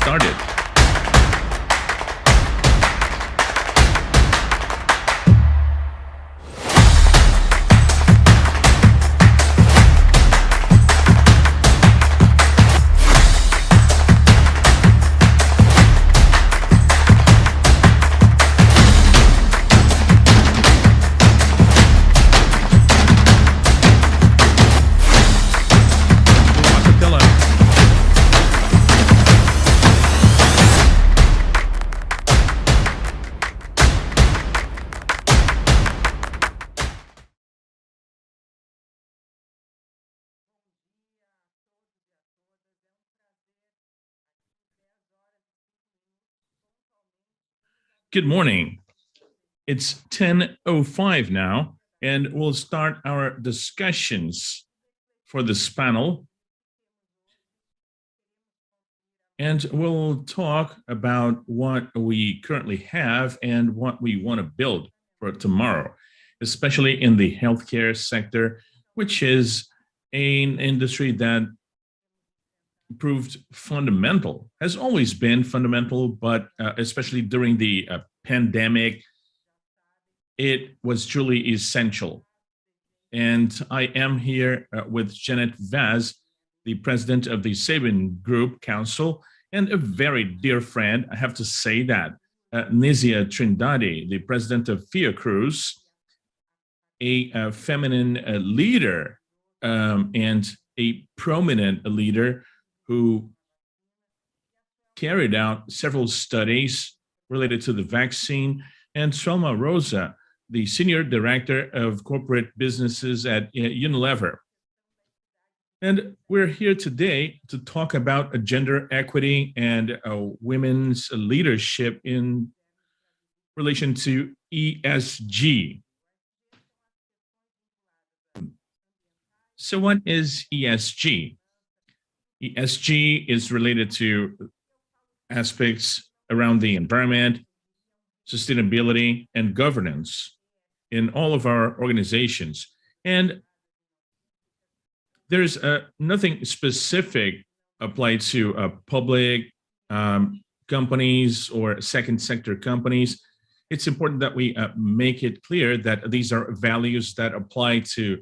started. Good morning. It's 10:05 now, and we'll start our discussions for this panel. And we'll talk about what we currently have and what we want to build for tomorrow, especially in the healthcare sector, which is an industry that proved fundamental, has always been fundamental, but especially during the pandemic, it was truly essential. And I am here with Janete, the president of the Sabin Group Council, and a very dear friend, I have to say that, Nísia Trindade, the president of Fiocruz, a feminine leader and a prominent leader who carried out several studies related to the vaccine, and Suelma Rosa, the senior director of corporate businesses at Unilever. And we're here today to talk about gender equity and women's leadership in relation to ESG. So what is ESG? ESG is related to aspects around the environment, sustainability, and governance in all of our organizations. And there's nothing specific applied to public companies or second sector companies. It's important that we make it clear that these are values that apply to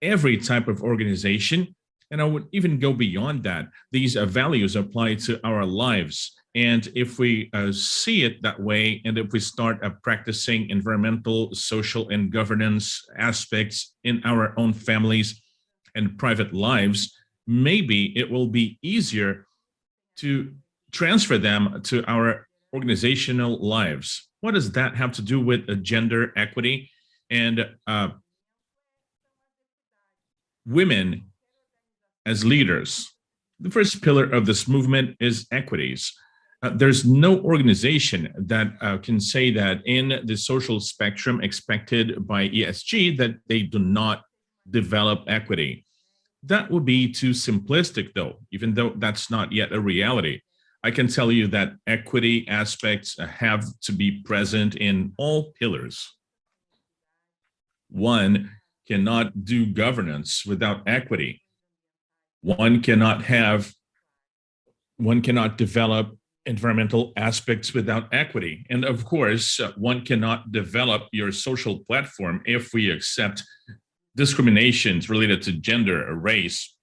every type of organization. And I would even go beyond that. These values apply to our lives. And if we see it that way, and if we start practicing environmental, social, and governance aspects in our own families and private lives, maybe it will be easier to transfer them to our organizational lives. What does that have to do with gender equity and women as leaders? The first pillar of this movement is equities. There's no organization that can say that in the social spectrum expected by ESG that they do not develop equity. That would be too simplistic, though, even though that's not yet a reality. I can tell you that equity aspects have to be present in all pillars. One cannot do governance without equity. One cannot develop environmental aspects without equity. And of course, one cannot develop your social platform if we accept discriminations related to gender, race,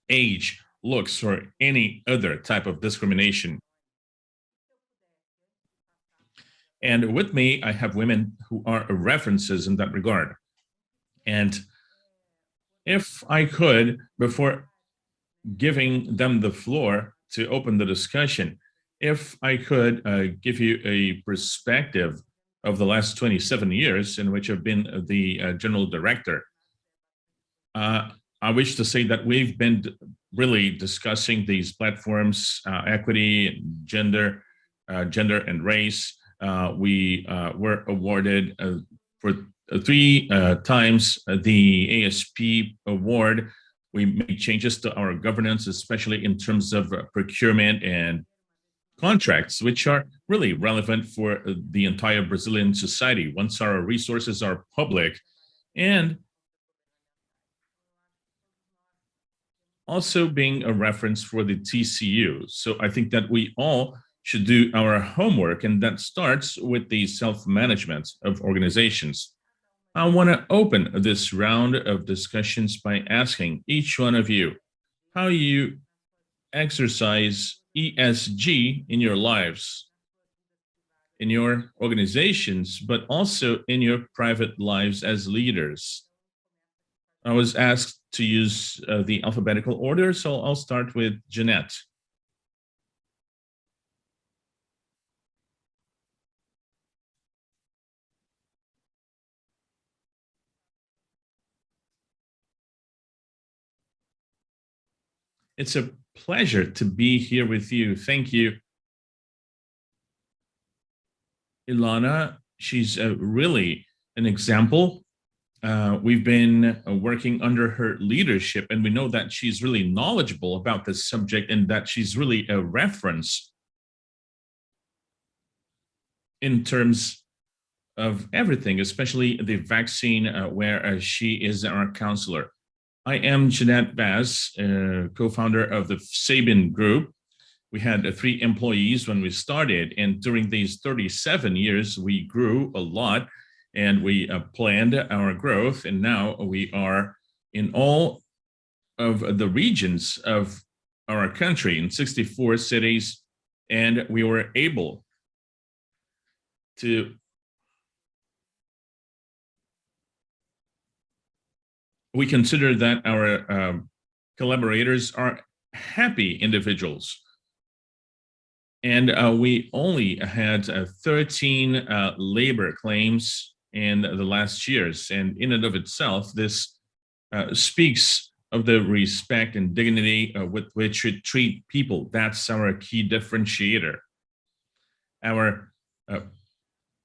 age, looks, or any other type of discrimination. And with me, I have women who are references in that regard. And if I could, before giving them the floor to open the discussion, if I could give you a perspective of the last 27 years in which I've been the general director, I wish to say that we've been really discussing these platforms, equity, gender and race. We were awarded for 3 times the ASP award. We made changes to our governance, especially in terms of procurement and contracts, which are really relevant for the entire Brazilian society. Once our resources are public, and also being a reference for the TCU. So I think that we all should do our homework, and that starts with the self-management of organizations. I want to open this round of discussions by asking each one of you how you exercise ESG in your lives, in your organizations, but also in your private lives as leaders. I was asked to use the alphabetical order, so I'll start with Janete. It's a pleasure to be here with you. Thank you. Ilana, she's really an example. We've been working under her leadership, and we know that she's really knowledgeable about this subject and that she's really a reference in terms of everything, especially the vaccine, where she is our counselor. I am Janete Vaz, co-founder of the Sabin Group. We had 3 employees when we started, and during these 37 years, we grew a lot, and we planned our growth, and now we are in all of the regions of our country, in 64 cities, and we were able to we consider that our collaborators are happy individuals. And we only had 13 labor claims in the last years. And in and of itself, this speaks of the respect and dignity with which we treat people. That's our key differentiator. Our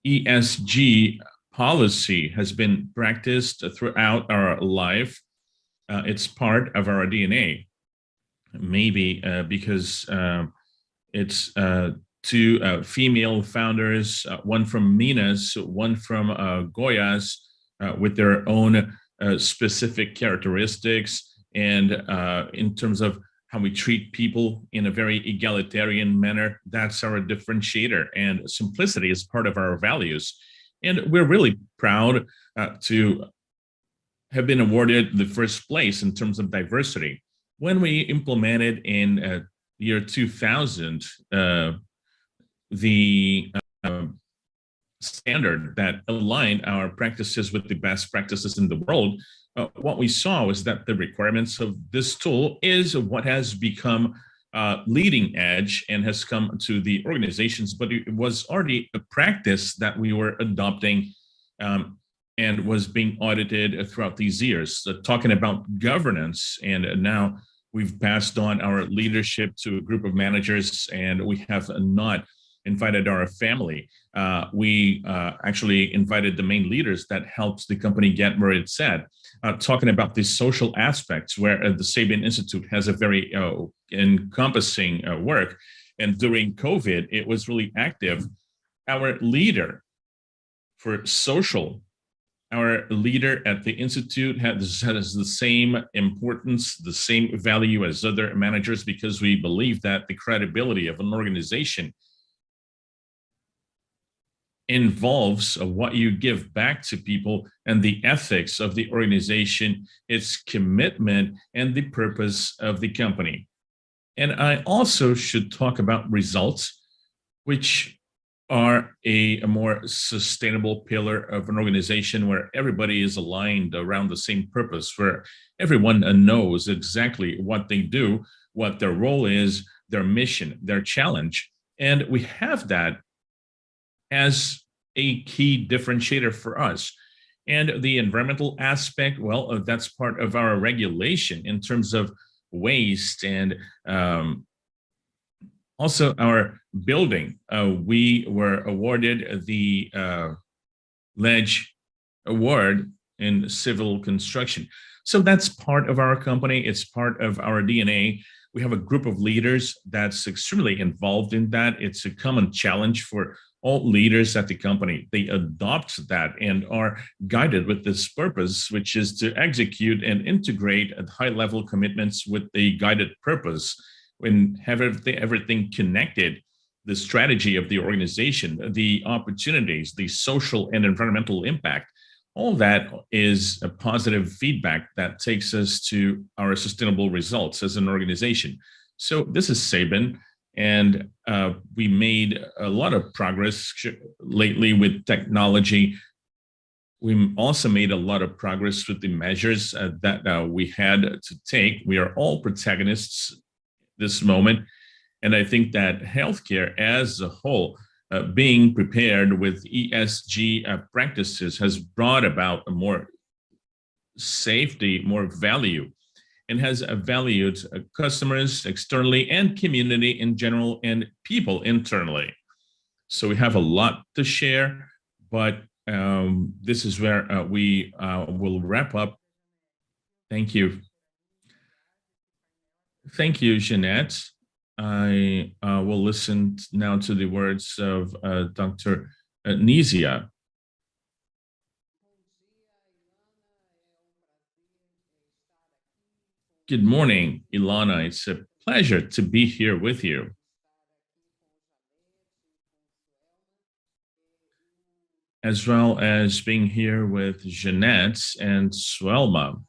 ESG policy has been practiced throughout our life. It's part of our DNA, maybe because it's 2 female founders, one from Minas, one from Goiás, with their own specific characteristics, and in terms of how we treat people in a very egalitarian manner. That's our differentiator, and simplicity is part of our values. And we're really proud to have been awarded the first place in terms of diversity. When we implemented in year 2000 the standard that aligned our practices with the best practices in the world, what we saw was that the requirements of this tool is what has become leading edge and has come to the organizations, but it was already a practice that we were adopting and was being audited throughout these years. Talking about governance, and now we've passed on our leadership to a group of managers, and we have not invited our family. We actually invited the main leaders that helped the company get where it's at. Talking about the social aspects, where the Sabin Institute has a very encompassing work. And during COVID, it was really active. Our leader for social, our leader at the Institute has the same importance, the same value as other managers, because we believe that the credibility of an organization involves what you give back to people, and the ethics of the organization, its commitment, and the purpose of the company. And I also should talk about results, which are a more sustainable pillar of an organization where everybody is aligned around the same purpose, where everyone knows exactly what they do, what their role is, their mission, their challenge. And we have that as a key differentiator for us. And the environmental aspect, well, that's part of our regulation in terms of waste, and also our building. We were awarded the LEDGE award in civil construction. So that's part of our company. It's part of our DNA. we have a group of leaders that's extremely involved in that. It's a common challenge for all leaders at the company. They adopt that and are guided with this purpose, which is to execute and integrate at high-level commitments with the guided purpose and have everything connected. The strategy of the organization, the opportunities, the social and environmental impact, all that is a positive feedback that takes us to our sustainable results as an organization. So this is Sabin, and we made a lot of progress lately with technology. We also made a lot of progress with the measures that we had to take. We are all protagonists this moment. And I think that healthcare as a whole, being prepared with ESG practices, has brought about a more safety, more value, and has valued customers externally and community in general and people internally. So we have a lot to share, but this is where we will wrap up. Thank you. Thank you, Janete. I will listen now to the words of Dr. Nísia. Good morning, Ilana. It's a pleasure to be here with you. As well as being here with Janete and Suelma.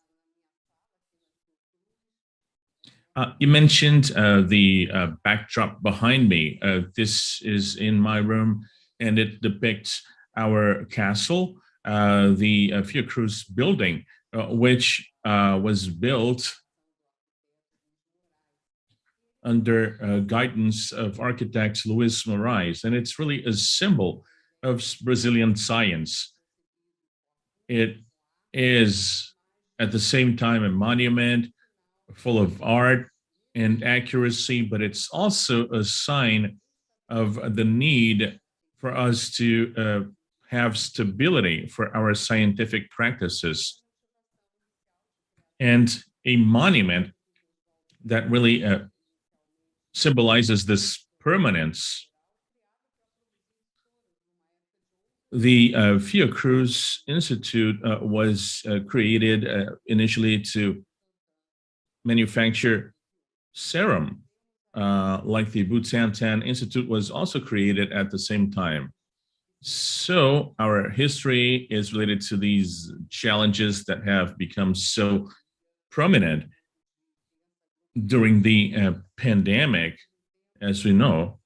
You mentioned the backdrop behind me. This is in my room, and it depicts our castle, the Fiocruz building, which was built under guidance of architect Luis Moraes, and it's really a symbol of Brazilian science. It is at the same time a monument full of art and accuracy, but it's also a sign of the need for us to have stability for our scientific practices, and a monument that really symbolizes this permanence. The Fiocruz Institute was created initially to manufacture serum, like the Butantan Institute was also created at the same time. So our history is related to these challenges that have become so prominent during the pandemic, as we know.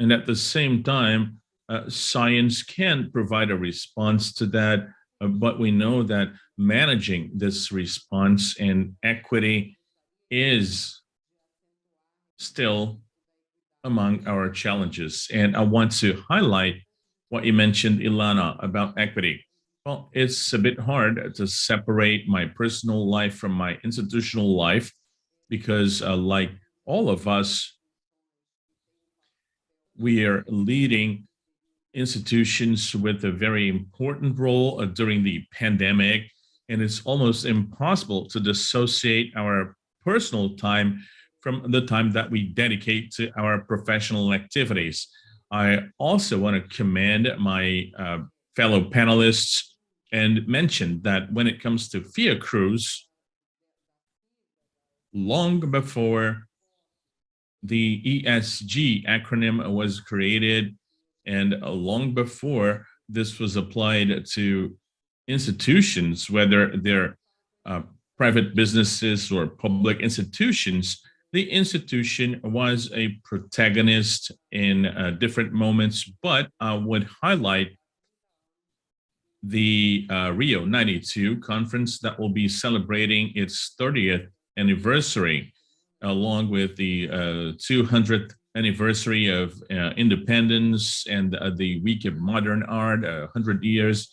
And at the same time, science can provide a response to that, but we know that managing this response and equity is still among our challenges. And I want to highlight what you mentioned, Ilana, about equity. Well, it's a bit hard to separate my personal life from my institutional life because, like all of us, we are leading institutions with a very important role during the pandemic, and it's almost impossible to dissociate our personal time from the time that we dedicate to our professional activities. I also want to commend my fellow panelists and mention that when it comes to Fiocruz, long before the ESG acronym was created, and long before this was applied to institutions, whether they're private businesses or public institutions, the institution was a protagonist in different moments, but would highlight the Rio 92 conference that will be celebrating its 30th anniversary, along with the 200th anniversary of independence and the Week of Modern Art, 100 years.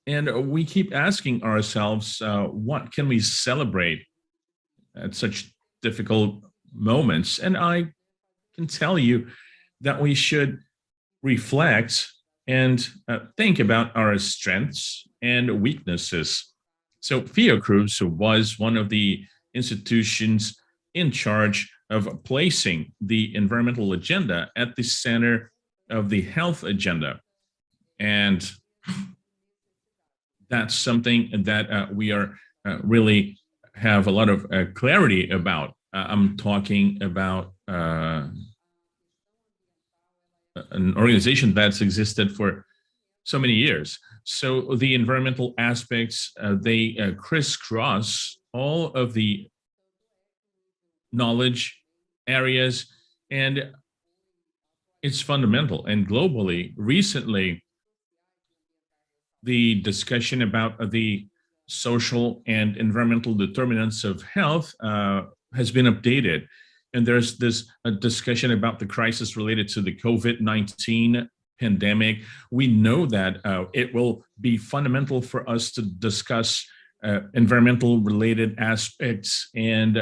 And we keep asking ourselves, what can we celebrate at such difficult moments? And I can tell you that we should reflect and think about our strengths and weaknesses. So Fiocruz was one of the institutions in charge of placing the environmental agenda at the center of the health agenda. And that's something that we are really have a lot of clarity about. I'm talking about an organization that's existed for so many years. So the environmental aspects, they crisscross all of the knowledge areas, and it's fundamental. And globally, recently, the discussion about the social and environmental determinants of health has been updated. And there's this discussion about the crisis related to the COVID-19 pandemic. We know that it will be fundamental for us to discuss environmental related aspects and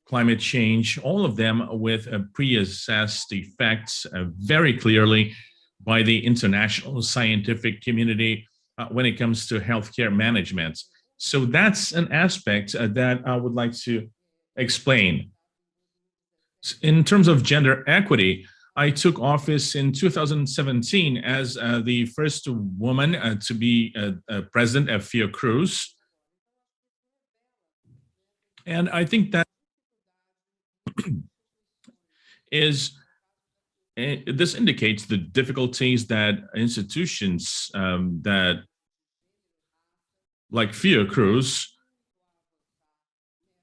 climate change, all of them with pre-assessed effects very clearly by the international scientific community when it comes to healthcare management. So that's an aspect that I would like to explain. In terms of gender equity, I took office in 2017 as the first woman to be president of Fiocruz. And I think that this indicates the difficulties that institutions that like Fiocruz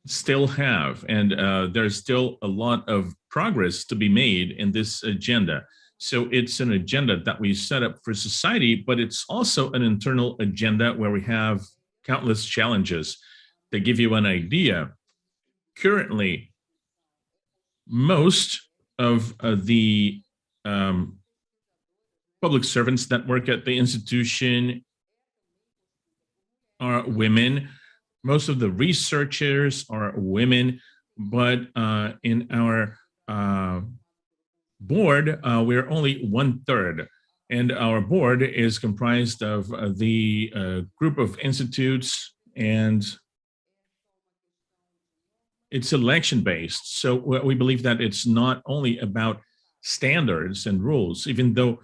still have, and there's still a lot of progress to be made in this agenda. So it's an agenda that we set up for society, but it's also an internal agenda where we have countless challenges. To give you an idea, currently, most of the public servants that work at the institution are women. Most of the researchers are women, but in our board, we're only 1/3. And our board is comprised of the group of institutes, and it's election-based. So we believe that it's not only about standards and rules, even though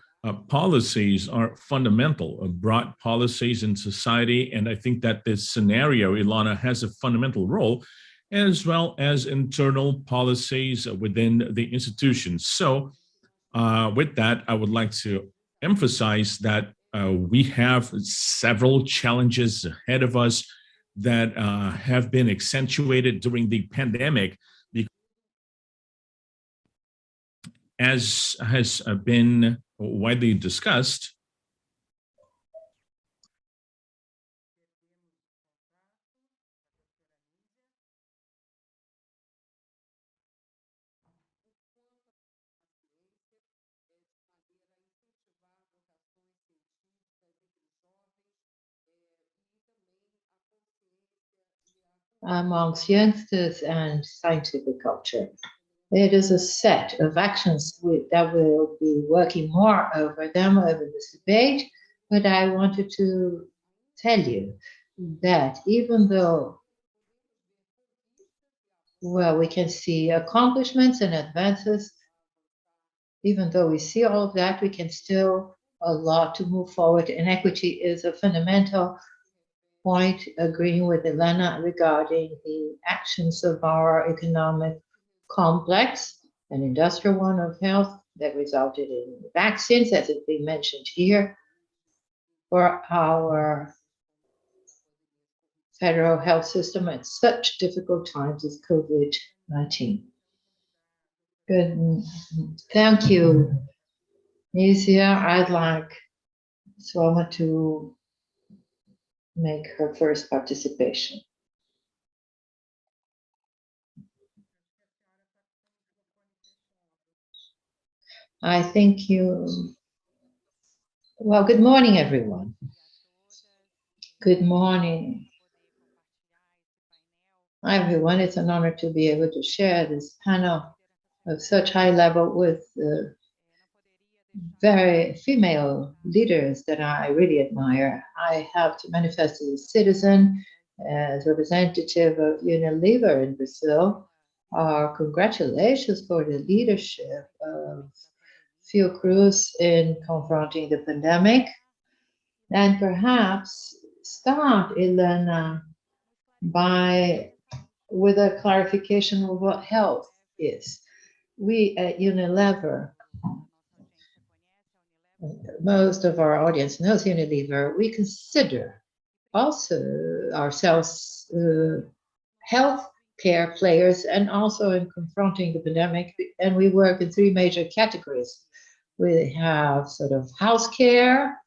policies are fundamental, broad policies in society. And I think that this scenario, Ilana, has a fundamental role, as well as internal policies within the institutions. So with that, I would like to emphasize that we have several challenges ahead of us that have been accentuated during the pandemic, as has been widely discussed. Amongst youngsters and scientific culture. It is a set of actions that we'll be working more over them over this debate, but I wanted to tell you that even though, well, we can see accomplishments and advances, even though we see all of that, we can still a lot to move forward, and equity is a fundamental point, agreeing with Ilana regarding the actions of our economic complex and industrial one of health that resulted in vaccines, as has been mentioned here, for our federal health system at such difficult times as COVID-19. Good. Thank you, Nísia. I'd like Suelma to make her first participation. I think you, well, good morning, everyone. Good morning. Hi, everyone. It's an honor to be able to share this panel of such high level with very female leaders that I really admire. I have to manifest as a citizen As representative of Unilever in Brazil, our congratulations for the leadership of Fiocruz in confronting the pandemic. And perhaps start, Ilana, with a clarification of what health is. We at Unilever, most of our audience knows Unilever, we consider also ourselves health care players and also in confronting the pandemic. And we work in three major categories. We have sort of house care,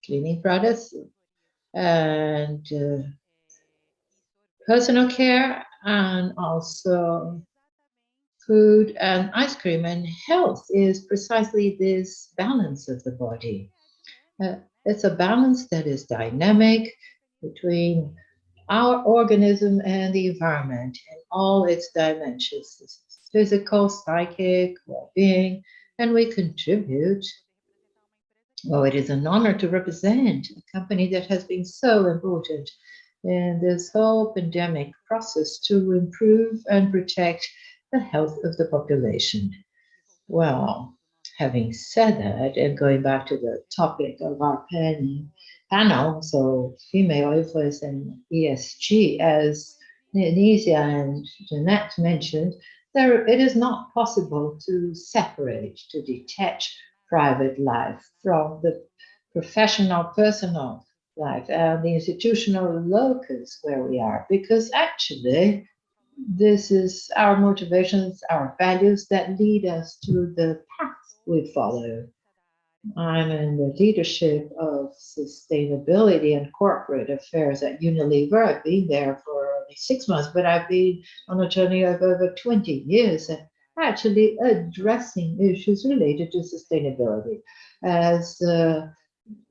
cleaning products, and personal care, and also food and ice cream. And health is precisely this balance of the body. It's a balance that is dynamic between our organism and the environment in all its dimensions, physical, psychic, well-being, and we contribute. Well, it is an honor to represent a company that has been so important in this whole pandemic process to improve and protect the health of the population. Well, having said that, and going back to the topic of our panel, so female influence and ESG, as Nísia and Janete mentioned, it is not possible to separate, to detach private life from the professional, personal life and the institutional locus where we are, because actually this is our motivations, our values that lead us to the path we follow. I'm in the leadership of sustainability and corporate affairs at Unilever. I've been there for only 6 months, but I've been on a journey of over 20 years and actually addressing issues related to sustainability. As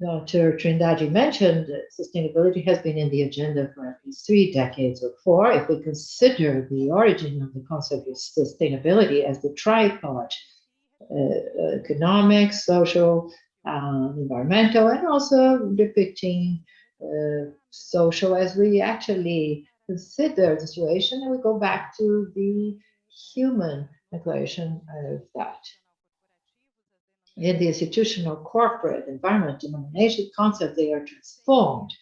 Dr. Trindade mentioned, sustainability has been in the agenda for at least 3 decades or 4. If we consider the origin of the concept of sustainability as the tripod, economic, social, environmental, and also depicting social as we actually consider the situation, and we go back to the human declaration of that. In the institutional, corporate, environment, denomination concept, they are transformed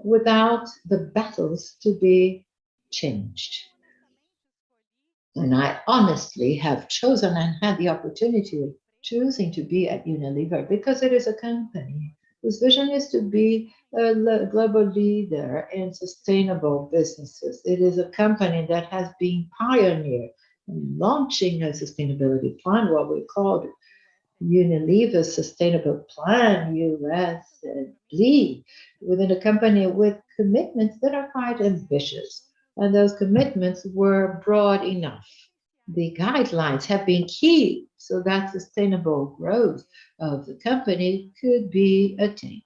without the battles to be changed. And I honestly have chosen and had the opportunity of choosing to be at Unilever because it is a company whose vision is to be a global leader in sustainable businesses. It is a company that has been pioneer in launching a sustainability plan, what we called Unilever Sustainable Plan, USD, within a company with commitments that are quite ambitious. And those commitments were broad enough. The guidelines have been key so that sustainable growth of the company could be attained.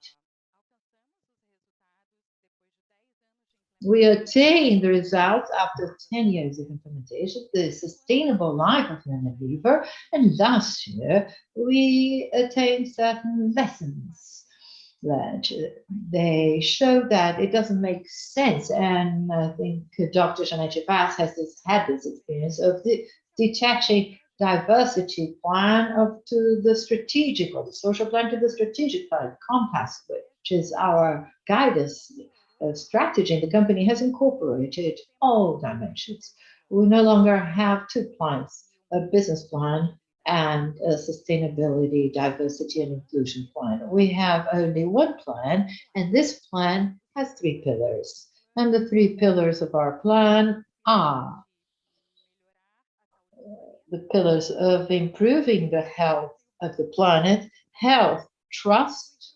We attained the results after 10 years of implementation, the sustainable life of Unilever, and last year we attained certain lessons that they show that it doesn't make sense. And I think Dr. Janete has had this experience of detaching diversity plan to the strategic, or the social plan to the strategic plan, compass, which is our guidance strategy. The company has incorporated all dimensions. We no longer have 2 plans, a business plan and a sustainability, diversity, and inclusion plan. We have only 1 plan, and this plan has 3 pillars. And the 3 pillars of our plan are the pillars of improving the health of the planet, health, trust,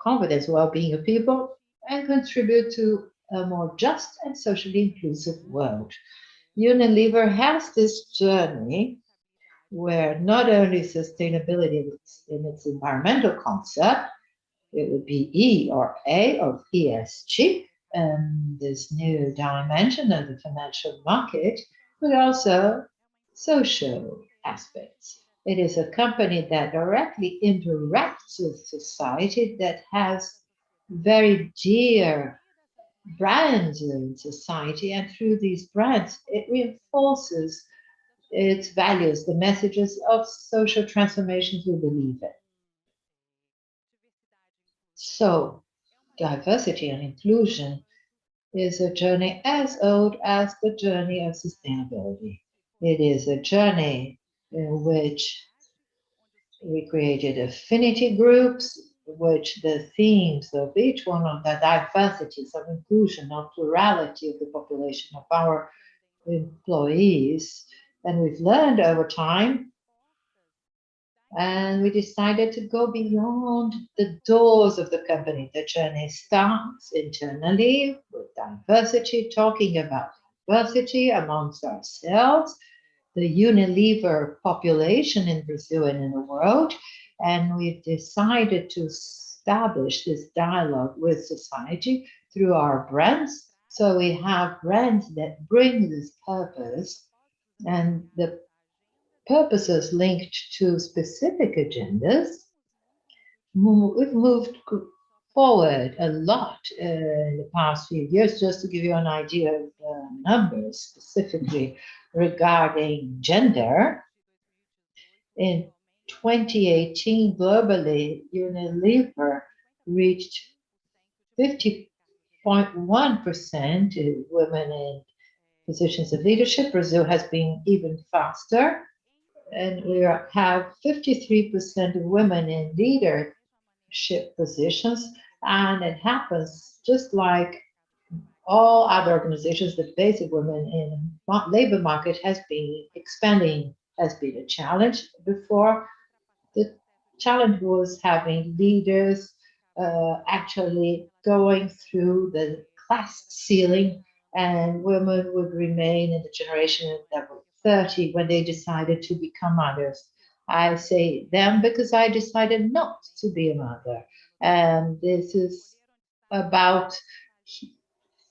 confidence, well-being of people, and contribute to a more just and socially inclusive world. Unilever has this journey where not only sustainability in its environmental concept, it would be E or A of ESG, and this new dimension of the financial market, but also social aspects. It is a company that directly interacts with society, that has very dear brands in society, and through these brands, it reinforces its values, the messages of social transformations we believe in. So, diversity and inclusion is a journey as old as the journey of sustainability. It is a journey in which we created affinity groups, which the themes of each one of the diversities of inclusion, of plurality of the population of our employees. And we've learned over time, and we decided to go beyond the doors of the company. The journey starts internally with diversity, talking about diversity amongst ourselves, the Unilever population in Brazil and in the world. And we've decided to establish this dialogue with society through our brands. So we have brands that bring this purpose, and the purposes linked to specific agendas. We've moved forward a lot in the past few years. Just to give you an idea of the numbers specifically regarding gender, in 2018 globally, Unilever reached 50.1% women in positions of leadership. Brazil has been even faster, and we have 53% of women in leadership positions, and it happens just like all other organizations. The base of women in the labor market has been expanding, has been a challenge before. The challenge was having leaders actually going through the class ceiling, and women would remain in the generation that were 30 when they decided to become mothers. I say them because I decided not to be a mother. And this is about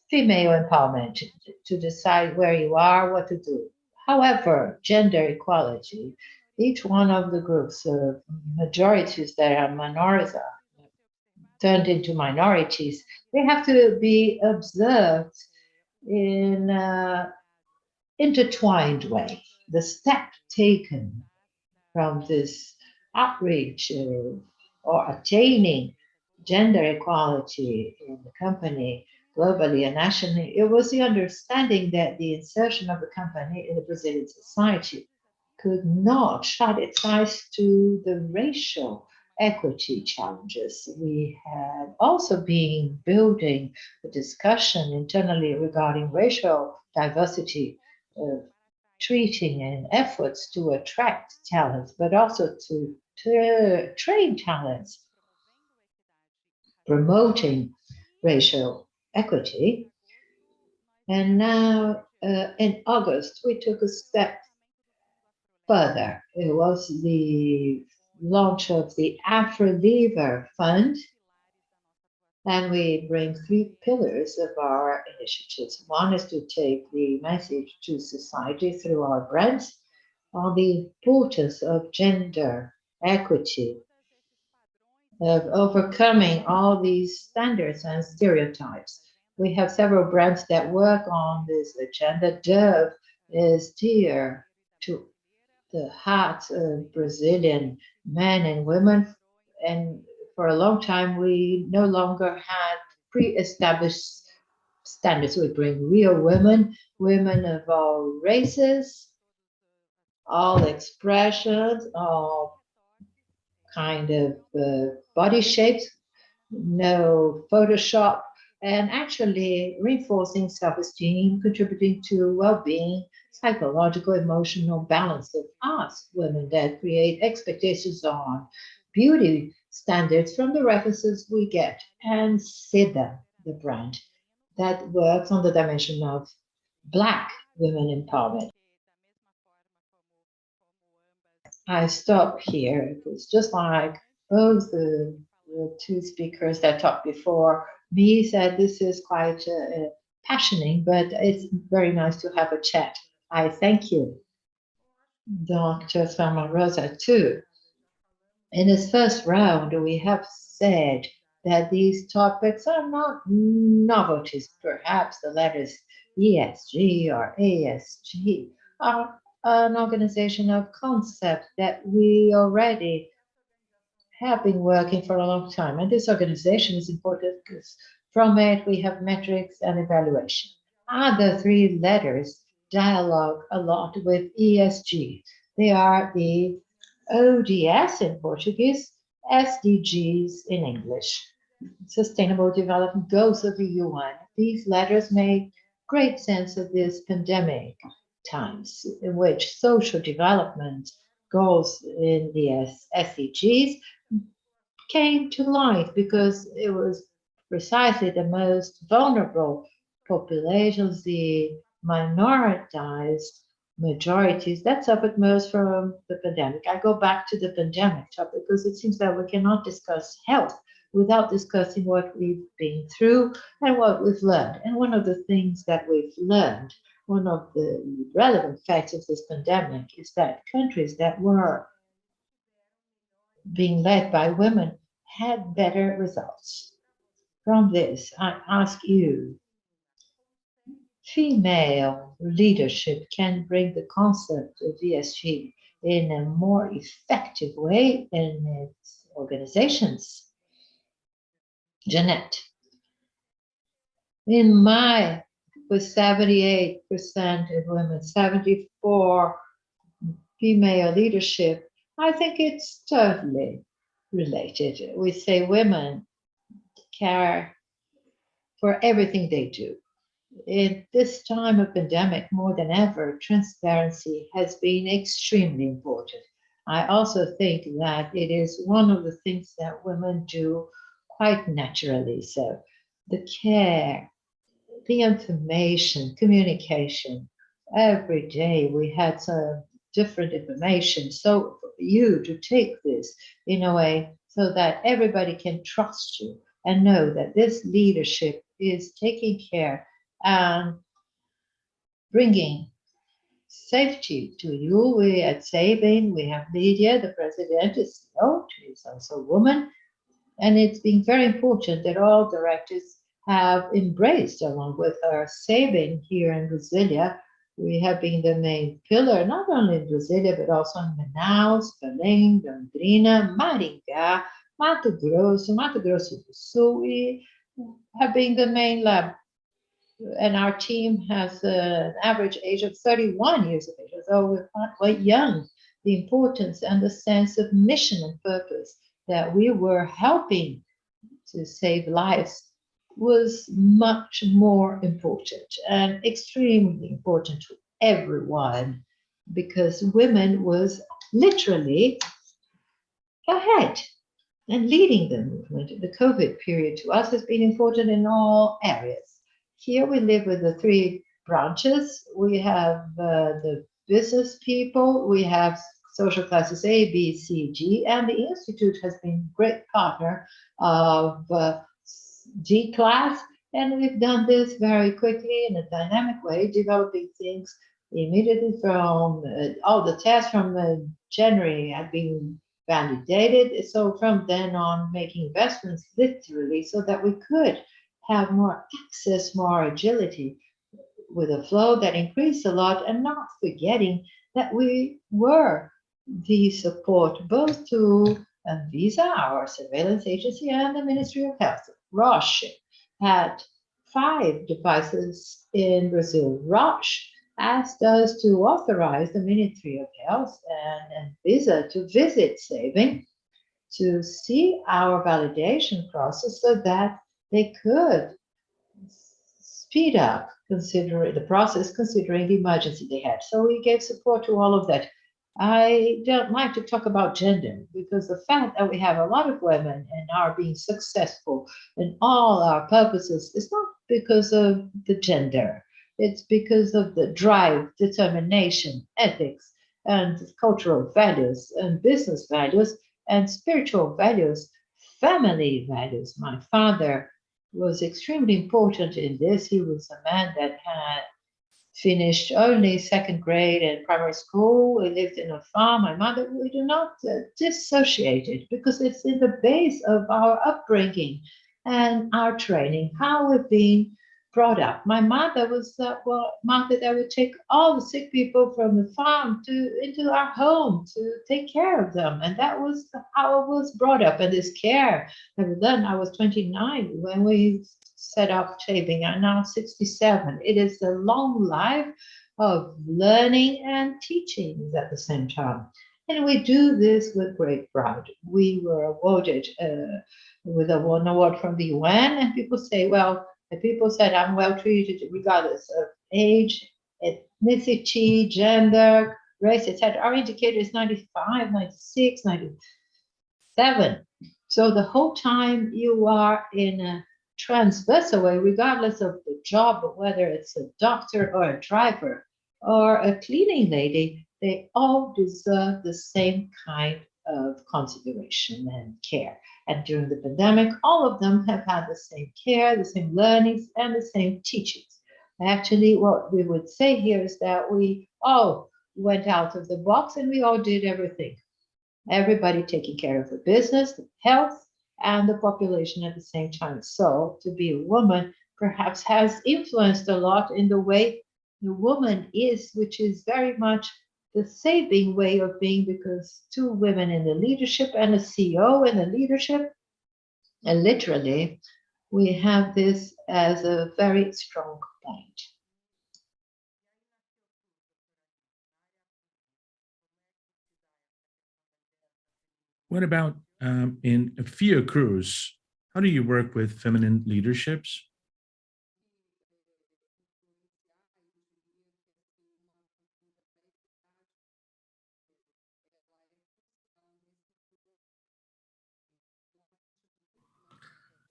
female empowerment, to decide where you are, what to do. However, gender equality, each one of the groups of majorities that are minorities are turned into minorities, they have to be observed in an intertwined way. The step taken from this outreach or attaining gender equality in the company globally and nationally, it was the understanding that the insertion of the company in the Brazilian society could not shut its eyes to the racial equity challenges. We had also been building the discussion internally regarding racial diversity, treating and efforts to attract talents, but also to train talents, promoting racial equity. And now in August, we took a step further. It was the launch of the Afro-Lever Fund, and we bring three pillars of our initiatives. One is to take the message to society through our brands on the importance of gender equity, of overcoming all these standards and stereotypes. We have several brands that work on this agenda. Dove is dear to the hearts of Brazilian men and women, and for a long time we no longer had pre-established standards. We bring real women, women of all races, all expressions, all kind of body shapes, no Photoshop, and actually reinforcing self-esteem, contributing to well-being, psychological, emotional balance of us women that create expectations on beauty standards from the references we get, and Seda, the brand that works on the dimension of Black women empowerment. I stop here. It's just like both the two speakers that talked before me said, this is quite passionate, but it's very nice to have a chat. I thank you, Dr. Suelma, Rosa, too. In this first round, we have said that these topics are not novelties. Perhaps the letters ESG or ASG are an organization of concept that we already have been working for a long time. And this organization is important because from it we have metrics and evaluation. Other three letters dialogue a lot with ESG. They are the ODS in Portuguese, SDGs in English, Sustainable Development Goals of the UN. These letters make great sense of this pandemic times in which social development goals in the SDGs came to light because it was precisely the most vulnerable populations, the minoritized majorities that suffered most from the pandemic. I go back to the pandemic topic because it seems that we cannot discuss health without discussing what we've been through and what we've learned. And one of the things that we've learned, one of the relevant facts of this pandemic is that countries that were being led by women had better results. From this, I ask you, female leadership can bring the concept of ESG in a more effective way in its organizations. Janete, in my, with 78% of women, 74 female leadership, I think it's totally related. We say women care for everything they do. In this time of pandemic, more than ever, transparency has been extremely important. I also think that it is one of the things that women do quite naturally. So the care, the information, communication, every day we had some different information. So for you to take this in a way so that everybody can trust you and know that this leadership is taking care and bringing safety to you. We at Sabin, we have Nísia, the president is also a woman, and it's been very important that all directors have embraced, along with our Sabin here in Brasilia. We have been the main pillar, not only in Brasilia, but also in Manaus, Belém, Londrina, Maringá, Mato Grosso do Sul. We have been the main lab, and our team has an average age of 31 years of age, so we're quite young. The importance and the sense of mission and purpose that we were helping to save lives was much more important and extremely important to everyone, because women was literally ahead and leading the movement. The COVID period to us has been important in all areas. Here we live with the three branches. We have the business people, we have social classes A, B, C, G, and the Institute has been a great partner of G class, and we've done this very quickly in a dynamic way, developing things immediately from all the tests from January have been validated. So from then on, making investments literally so that we could have more access, more agility with a flow that increased a lot, and not forgetting that we were the support both to Anvisa, our surveillance agency, and the Ministry of Health. Roche had 5 devices in Brazil. Roche asked us to authorize the Ministry of Health and Anvisa to visit Sabin to see our validation process so that they could speed up considering the process, considering the emergency they had. So we gave support to all of that. I don't like to talk about gender because the fact that we have a lot of women and are being successful in all our purposes is not because of the gender. It's because of the drive, determination, ethics, and cultural values, and business values, and spiritual values, family values. My father was extremely important in this. He was a man that had finished only second grade and primary school. We lived in a farm. My mother, we do not dissociate it because it's in the base of our upbringing and our training, how we've been brought up. My mother was mother that would take all the sick people from the farm into our home to take care of them, and that was how I was brought up. And this care, and then I was 29 when we set up shaving. I'm now 67. It is a long life of learning and teaching at the same time. And we do this with great pride. We were awarded with an award from the UN, and people say, well, the people said I'm well treated regardless of age, ethnicity, gender, race, etc. Our indicator is 95, 96, 97. So the whole time you are in a transversal way, regardless of the job, whether it's a doctor or a driver or a cleaning lady, they all deserve the same kind of consideration and care. And during the pandemic, all of them have had the same care, the same learnings, and the same teachings. Actually, what we would say here is that we all went out of the box and we all did everything. Everybody taking care of the business, the health, and the population at the same time. So to be a woman perhaps has influenced a lot in the way the woman is, which is very much the saving way of being, because two women in the leadership and a CEO in the leadership, and literally we have this as a very strong point. What about in Fiocruz? How do you work with feminine leaderships?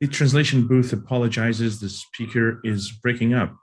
The translation booth apologizes. The speaker is breaking up.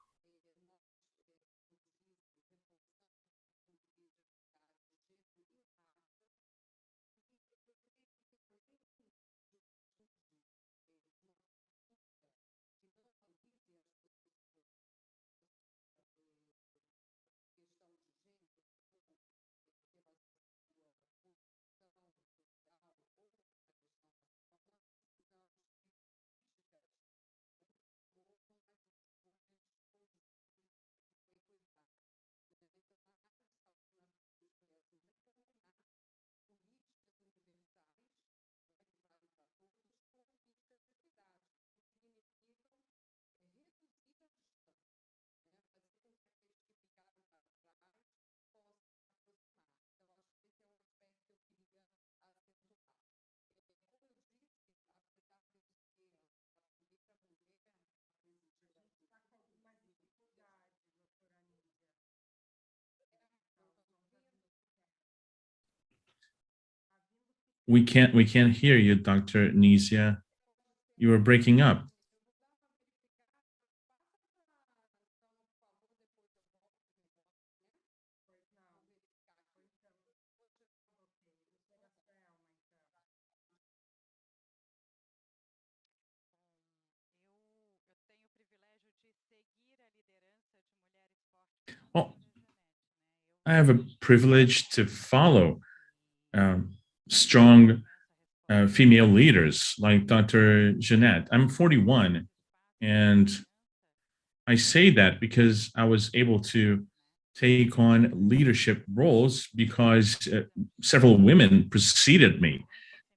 We can't hear you, Dr. Nísia. You are breaking up. Well, I have a privilege to follow um, strong female leaders like Dr. Janete. I'm 41, and I say that because I was able to take on leadership roles because several women preceded me.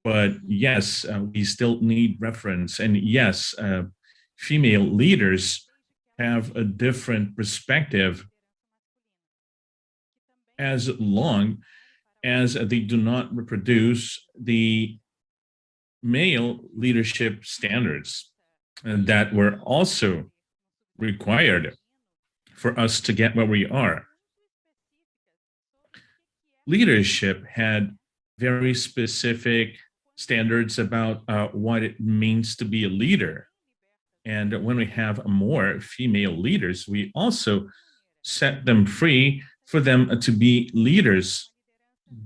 But yes, we still need reference. And yes, female leaders have a different perspective as long as they do not reproduce the male leadership standards that were also required for us to get where we are. Leadership had very specific standards about what it means to be a leader. And when we have more female leaders, we also set them free for them to be leaders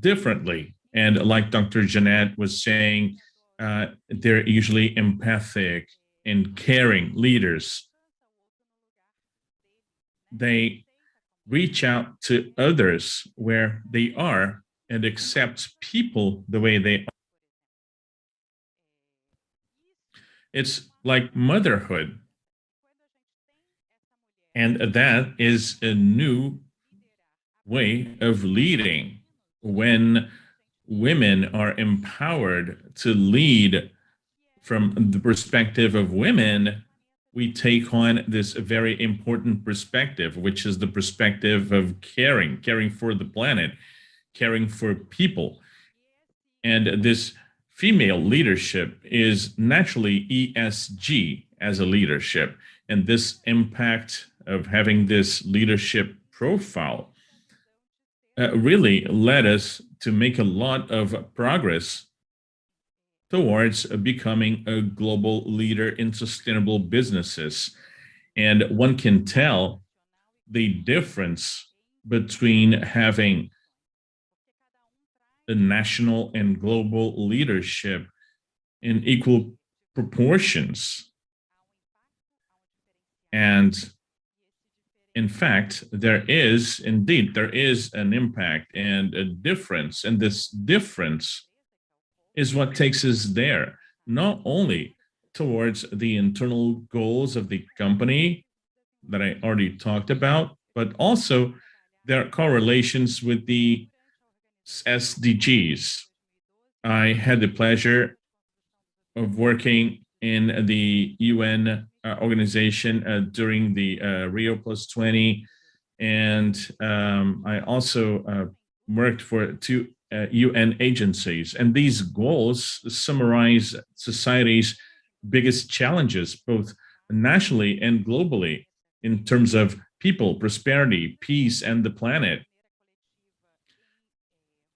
differently. And like Dr. Janete was saying, they're usually empathic and caring leaders. They reach out to others where they are and accept people the way they are. It's like motherhood. And that is a new way of leading. When women are empowered to lead from the perspective of women, we take on this very important perspective, which is the perspective of caring for the planet, caring for people. And this female leadership is naturally ESG as a leadership. And this impact of having this leadership profile really led us to make a lot of progress towards becoming a global leader in sustainable businesses. And one can tell the difference between having a national and global leadership in equal proportions. And in fact, there is an impact and a difference. And this difference is what takes us there, not only towards the internal goals of the company that I already talked about, but also their correlations with the SDGs. I had the pleasure of working in the UN organization during the Rio Plus 20, and I also worked for two UN agencies. And these goals summarize society's biggest challenges, both nationally and globally, in terms of people, prosperity, peace, and the planet.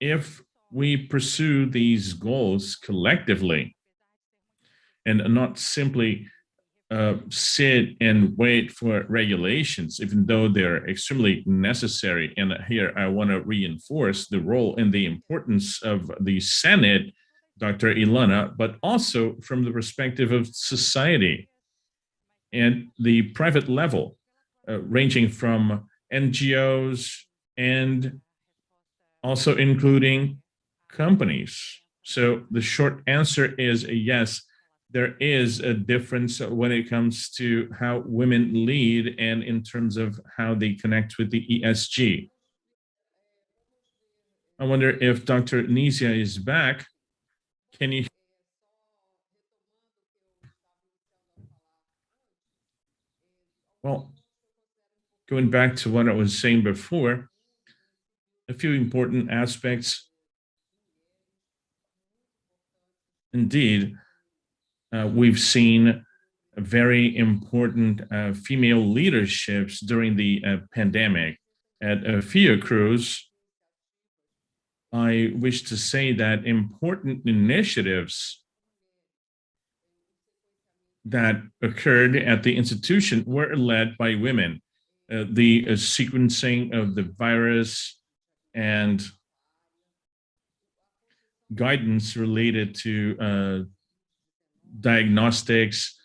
If we pursue these goals collectively and not simply sit and wait for regulations, even though they're extremely necessary. And here I want to reinforce the role and the importance of the Senate, Dr. Ilana, but also from the perspective of society and the private level, ranging from NGOs and also including companies. So the short answer is yes, there is a difference when it comes to how women lead and in terms of how they connect with the ESG. I wonder if Dr. Nísia is back. Can you? Well, going back to what I was saying before, a few important aspects. Indeed, we've seen very important female leaderships during the pandemic. At Fiocruz, I wish to say that important initiatives that occurred at the institution were led by women. The sequencing of the virus and guidance related to diagnostics,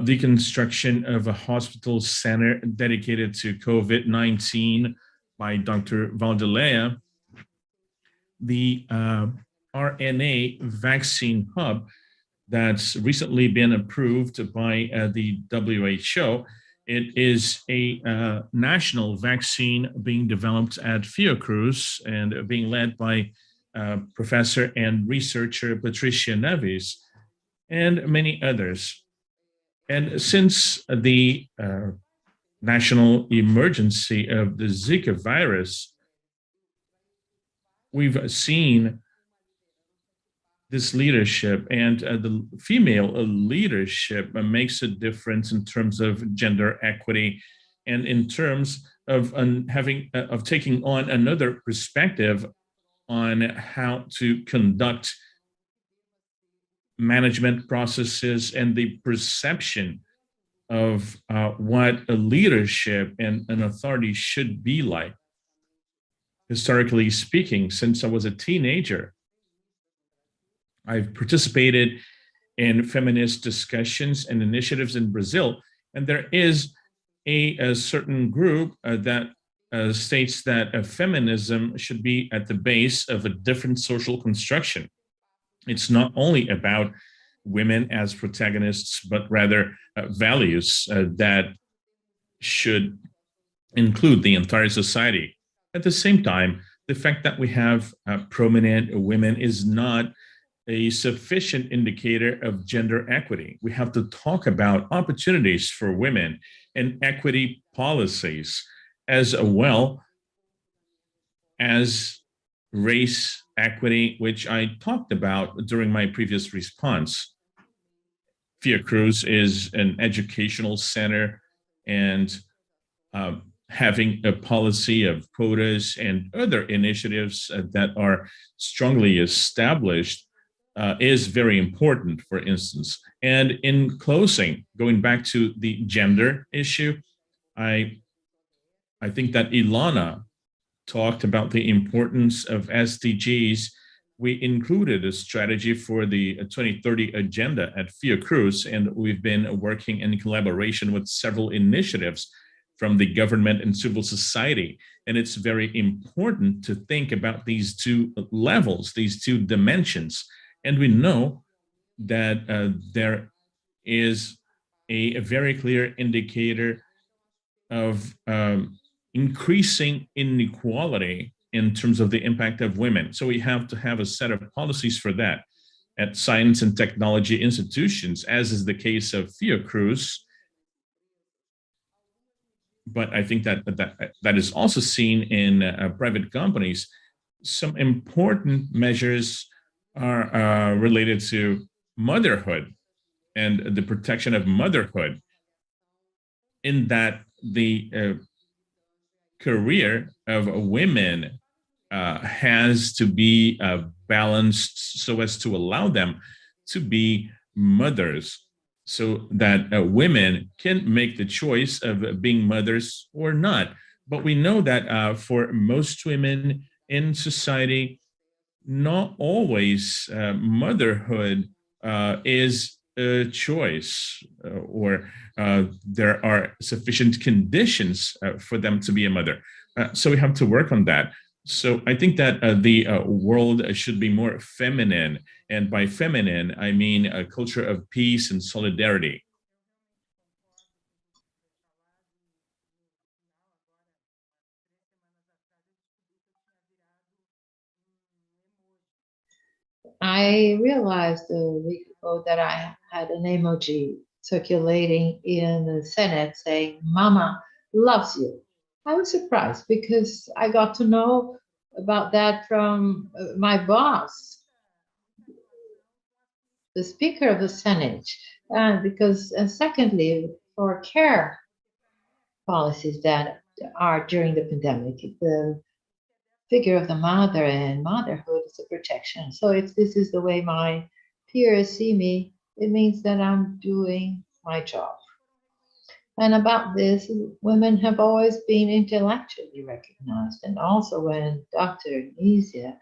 the construction of a hospital center dedicated to COVID-19 by Dr. Valdilea, the RNA vaccine hub that's recently been approved by the WHO. It is a national vaccine being developed at Fiocruz and being led by Professor and researcher Patricia Neves and many others. And since the national emergency of the Zika virus, we've seen this leadership, and the female leadership makes a difference in terms of gender equity and in terms of taking on another perspective on how to conduct management processes and the perception of what a leadership and an authority should be like. Historically speaking, since I was a teenager, I've participated in feminist discussions and initiatives in Brazil, and there is a certain group that states that feminism should be at the base of a different social construction. It's not only about women as protagonists, but rather values that should include the entire society. At the same time, the fact that we have prominent women is not a sufficient indicator of gender equity. We have to talk about opportunities for women and equity policies, as well as race equity, which I talked about during my previous response. Fiocruz is an educational center, and having a policy of quotas and other initiatives that are strongly established is very important, for instance. And in closing, going back to the gender issue, I think that Ilana talked about the importance of SDGs. We included a strategy for the 2030 agenda at Fiocruz, and we've been working in collaboration with several initiatives from the government and civil society. And it's very important to think about these two levels, these two dimensions. And we know that there is a very clear indicator of increasing inequality in terms of the impact of women. So we have to have a set of policies for that at science and technology institutions, as is the case of Fiocruz. But I think that is also seen in private companies. Some important measures are related to motherhood and the protection of motherhood, in that the career of women has to be balanced so as to allow them to be mothers, so that women can make the choice of being mothers or not. But we know that for most women in society, not always motherhood is a choice, or there are sufficient conditions for them to be a mother. So we have to work on that. So I think that the world should be more feminine. And by feminine, I mean a culture of peace and solidarity. I realized a week ago that I had an emoji circulating in the Senate saying, Mama loves you. I was surprised because I got to know about that from my boss, the Speaker of the Senate. And secondly, for care policies that are during the pandemic, the figure of the mother and motherhood is a protection. So if this is the way my peers see me, it means that I'm doing my job. And about this, women have always been intellectually recognized. And also when Dr. Nísia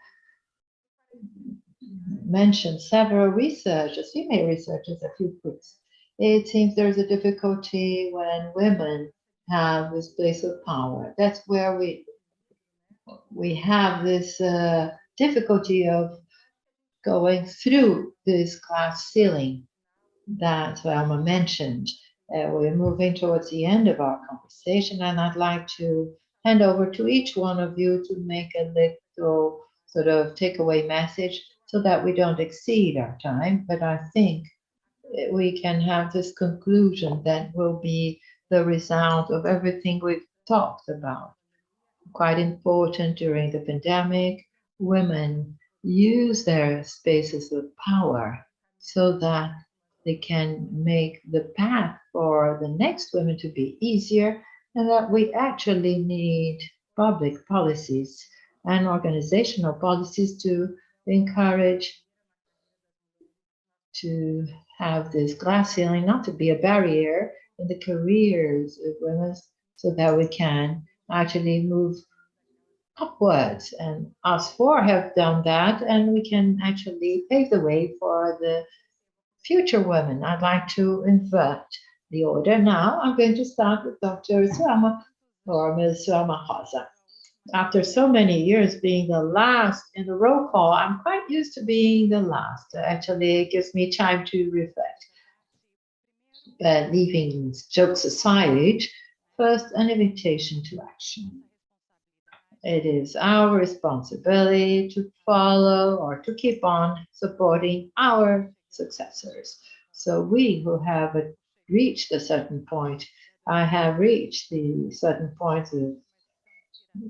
mentioned several researchers, female researchers, a few quotes, it seems there's a difficulty when women have this place of power. That's where we have this difficulty of going through this glass ceiling that Suelma mentioned. We're moving towards the end of our conversation, and I'd like to hand over to each one of you to make a little sort of takeaway message so that we don't exceed our time. But I think we can have this conclusion that will be the result of everything we've talked about. Quite important during the pandemic, women use their spaces of power so that they can make the path for the next women to be easier, and that we actually need public policies and organizational policies to encourage to have this glass ceiling not to be a barrier in the careers of women, so that we can actually move upwards. And us four have done that, and we can actually pave the way for the future women. I'd like to invert the order now. I'm going to start with Dr. Suelma. or Ms. Suelma Rosa. After so many years being the last in the roll call, I'm quite used to being the last. Actually, it gives me time to reflect. Leaving jokes aside, first, an invitation to action. It is our responsibility to follow or to keep on supporting our successors. So we who have reached a certain point, I have reached the certain point of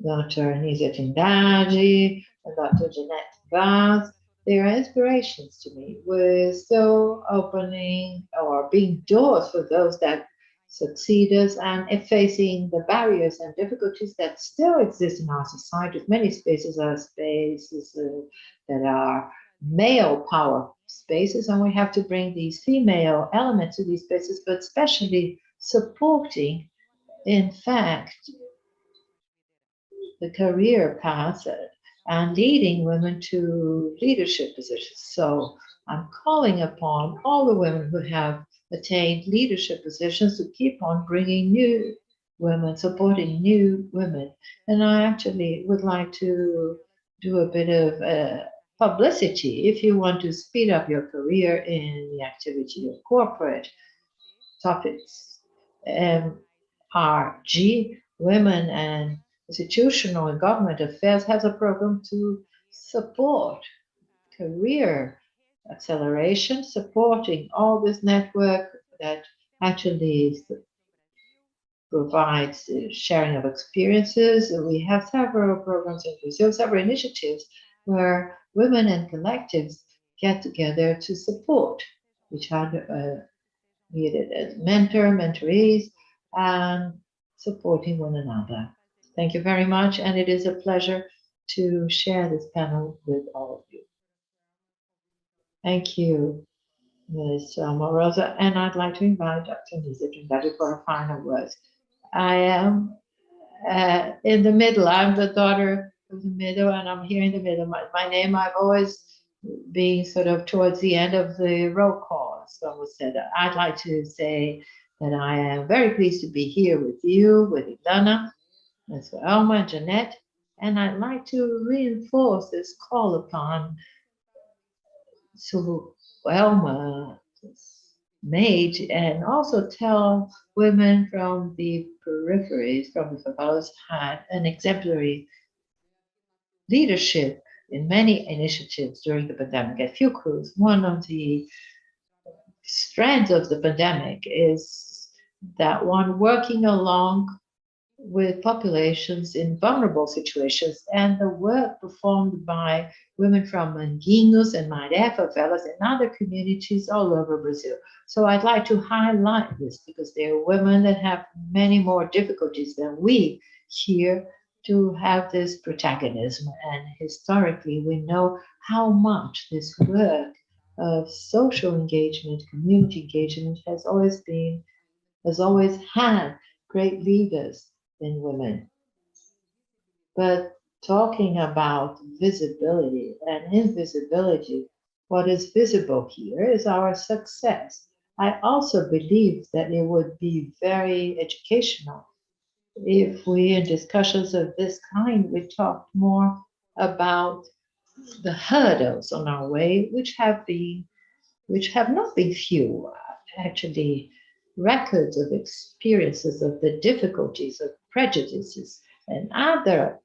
Dr. Nísia Trindade and Dr. Janete, they are inspirations to me. We're still opening or being doors for those that succeed us and facing the barriers and difficulties that still exist in our society. Many spaces are spaces that are male power spaces, and we have to bring these female elements to these spaces, but especially supporting, in fact, the career path and leading women to leadership positions. So I'm calling upon all the women who have attained leadership positions to keep on bringing new women, supporting new women. And I actually would like to do a bit of publicity if you want to speed up your career in the activity of corporate topics. RG, Women and Institutional and Government Affairs, has a program to support career acceleration, supporting all this network that actually provides sharing of experiences. We have several programs in Brazil, several initiatives where women and collectives get together to support each other, be it as mentorees, and supporting one another. Thank you very much, and it is a pleasure to share this panel with all of you. Thank you, Ms. Rosa, and I'd like to invite Dr. Nísia Trindade for her final words. I am in the middle. I'm the daughter of the middle, and I'm here in the middle. My name, I've always been sort of towards the end of the roll call. So I said, I'd like to say that I am very pleased to be here with you, with Ilana, and Suelma, Janete, and I'd like to reinforce this call upon Suelma made, and also tell women from the peripheries, from the favelas, had an exemplary leadership in many initiatives during the pandemic. At Fiocruz, one of the strands of the pandemic is that one working along with populations in vulnerable situations, and the work performed by women from Manguinhos and Maré favelas and other communities all over Brazil. So I'd like to highlight this because there are women that have many more difficulties than we here to have this protagonism. And historically, we know how much this work of social engagement, community engagement has always had great leaders in women. But talking about visibility and invisibility, what is visible here is our success. I also believe that it would be very educational if we, in discussions of this kind, we talked more about the hurdles on our way, which have not been few, actually records of experiences of the difficulties of prejudices and other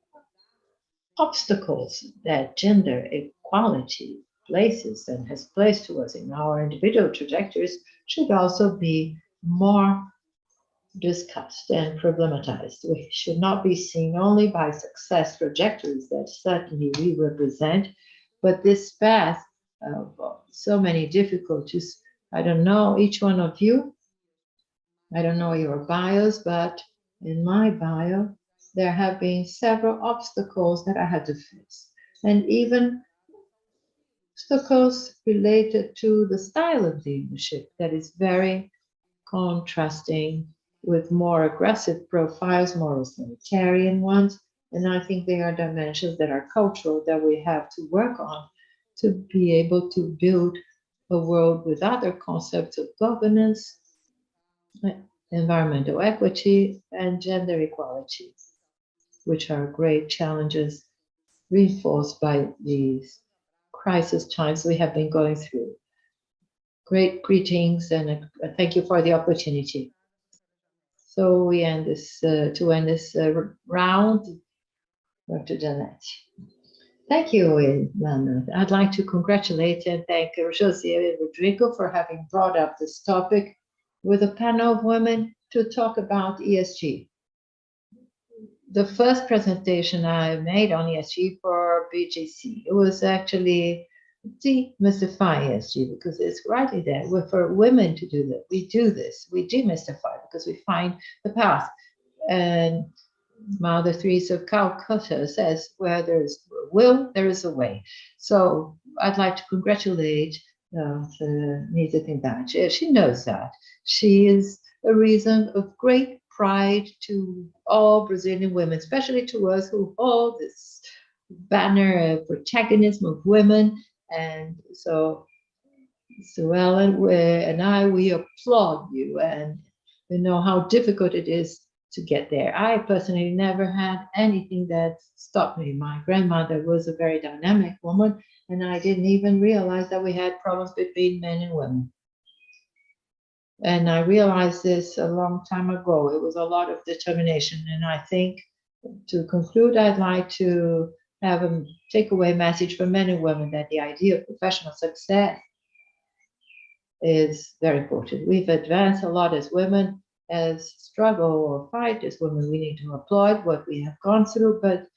obstacles that gender equality places and has placed to us in our individual trajectories should also be more discussed and problematized. We should not be seen only by success trajectories that certainly we represent, but this path of so many difficulties. I don't know each one of you. I don't know your bios, but in my bio, there have been several obstacles that I had to face, and even obstacles related to the style of leadership that is very contrasting with more aggressive profiles, more authoritarian ones. And I think they are dimensions that are cultural that we have to work on to be able to build a world with other concepts of governance environmental equity, and gender equality, which are great challenges reinforced by these crisis times we have been going through. Great greetings and thank you for the opportunity. So we end this round. Dr. Janete. Thank you, Ilana. I'd like to congratulate and thank Jose and Rodrigo for having brought up this topic with a panel of women to talk about ESG. The first presentation I made on ESG for BGC, it was actually demystify ESG because it's rightly there. We're for women to do that. We do this. We demystify because we find the path. And Mother Teresa of Calcutta says, where there's will, there is a way. So I'd like to congratulate Nísia Trindade. She knows that. She is a reason of great pride to all Brazilian women, especially to us who hold this banner of protagonism of women. And so, Suelma and I, we applaud you, and we know how difficult it is to get there. I personally never had anything that stopped me. My grandmother was a very dynamic woman, and I didn't even realize that we had problems between men and women. And I realized this a long time ago. It was a lot of determination. And I think to conclude, I'd like to have a takeaway message for men and women that the idea of professional success is very important. We've advanced a lot as women, as struggle or fight as women. We need to applaud what we have gone through, but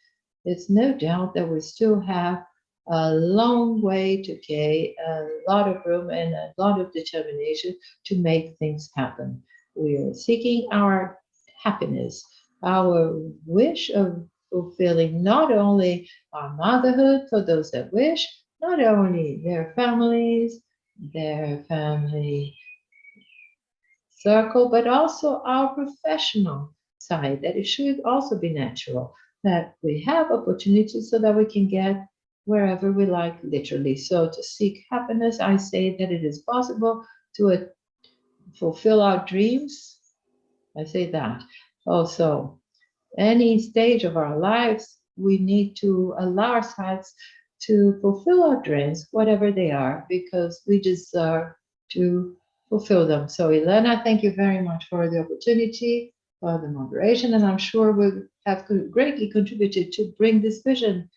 it's no doubt that we still have a long way to go, a lot of room and a lot of determination to make things happen. We are seeking our happiness, our wish of fulfilling not only our motherhood for those that wish, not only their families, their family circle, but also our professional side, that it should also be natural, that we have opportunities so that we can get wherever we like, literally. So to seek happiness, I say that it is possible to fulfill our dreams. I say that. Also, any stage of our lives, we need to allow ourselves to fulfill our dreams, whatever they are, because we deserve to fulfill them. So, Ilana, thank you very much for the opportunity, for the moderation, and I'm sure we have greatly contributed to bring this vision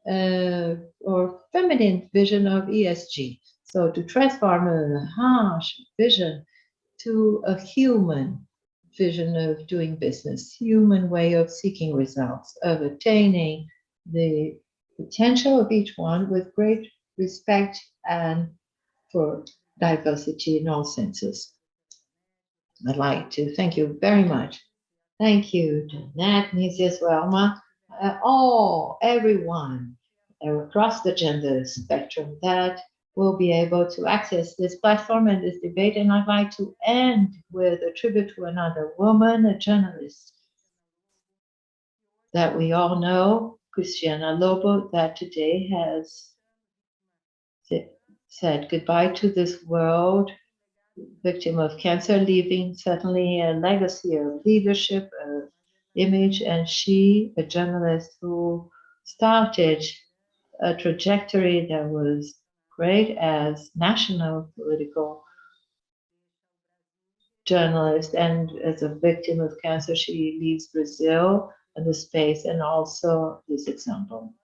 or feminine vision of ESG. So, to transform a harsh vision to a human vision of doing business, human way of seeking results, of attaining the potential of each one with great respect and for diversity in all senses. I'd like to thank you very much. Thank you, Janete, Nísia, Suelma, everyone across the gender spectrum that will be able to access this platform and this debate. And I'd like to end with a tribute to another woman, a journalist that we all know, Cristiana Lobo, that today has said goodbye to this world, victim of cancer, leaving certainly a legacy of leadership, of image. And she, a journalist who started a trajectory that was great as national political journalist, and as a victim of cancer, she leaves Brazil and the space, and also this example.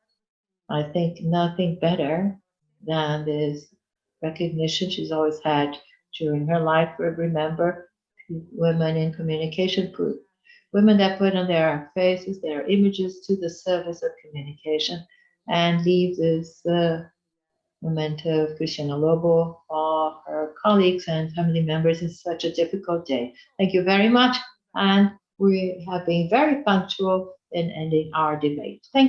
I think nothing better than this recognition she's always had during her life. Remember, women in communication, women that put on their faces, their images to the service of communication, and leave this memento of Cristiana Lobo, all her colleagues and family members in such a difficult day. Thank you very much, and we have been very punctual in ending our debate. Thank